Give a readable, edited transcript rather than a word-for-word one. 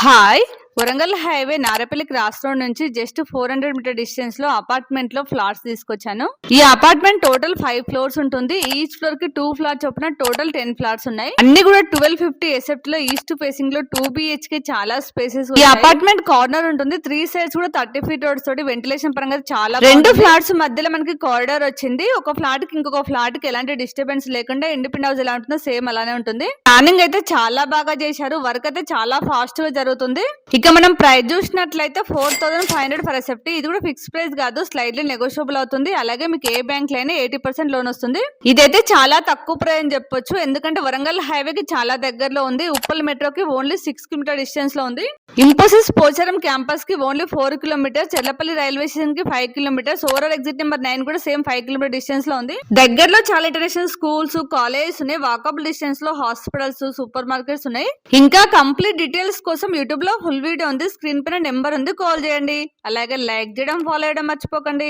Hi Warangal highway Narapally cross road నుంచి just 400 metre distance లో apartment లో ఫ్లాట్స్ తీసుకొచ్చాను. ఈ అపార్ట్మెంట్ టోటల్ 5 ఫ్లోర్స్ ఉంటుంది. ఈచ్ ఫ్లోర్ కి 2 ఫ్లాట్స్ చొప్పున టోటల్ 10 ఫ్లాట్స్ ఉన్నాయి. అన్ని కూడా 1250 ఎసెప్ట్ లో ఈస్ట్ ఫేసింగ్ లో 2 BHK చాలా స్పేసెస్. ఈ అపార్ట్మెంట్ కార్నర్ ఉంటుంది. 3 సైడ్స్ కూడా 30 ఫీట్ రోడ్స్ తోటి వెంటిలేషన్ పరంగా చాలా. 2 ఫ్లాట్స్ మధ్యలో మనకి కారిడార్ వచ్చింది. ఒక ఫ్లాట్ కి ఇంకొక ఫ్లాట్ కి ఎలాంటి డిస్టర్బెన్స్ లేకుండా ఇండిపెండెంట్ హౌస్ ఎలా ఉంటుందో సేమ్ అలానే ఉంటుంది. ప్లానింగ్ అయితే చాలా బాగా చేశారు. వర్క్ అయితే చాలా ఫాస్ట్ గా జరుగుతుంది. ఇక మనం ప్రైస్ చూసినట్లయితే 4500 ఫర్ ఎసెప్ట్. ఇది కూడా ఫిక్స్ ప్రైస్ కాదు, స్లైడ్లీ నెగోషియబుల్ అవుతుంది. అలాగే మీకు ఏ బ్యాంక్ లైనా 80% లోన్ వస్తుంది. ఇదైతే చాలా తక్కువ ప్రైస్ అని చెప్పొచ్చు, ఎందుకంటే వరంగల్ హైవే కి చాలా దగ్గరలో ఉంది. ఉప్పల్ మెట్రోకి ఓన్లీ 6 కిలోమీటర్ డిస్టెన్స్ లో ఉంది. ఇన్ఫోసిస్ పోచారం క్యాంపస్ కి only 4 kilometer, Cherlapalli railway station కి 5 కిలోమీటర్స్, ఓవరాల్ ఎగ్జిట్ నెంబర్ 9 కూడా సేమ్ 5 కిలోమీటర్ డిస్టెన్స్ లో ఉంది. దగ్గరలో చాలా ఇంటర్నేషనల్ స్కూల్స్, కాలేజెస్ ఉన్నాయి. వాకబుల్ డిస్టెన్స్ లో హాస్పిటల్స్, సూపర్ మార్కెట్స్ ఉన్నాయి. ఇంకా కంప్లీట్ డీటెయిల్స్ కోసం యూట్యూబ్ లో ఫుల్ వీడియో ఉంది. స్క్రీన్ పైన నెంబర్ ఉంది, కాల్ చేయండి. అలాగే లైక్ చేయడం, ఫాలో చేయడం మర్చిపోకండి.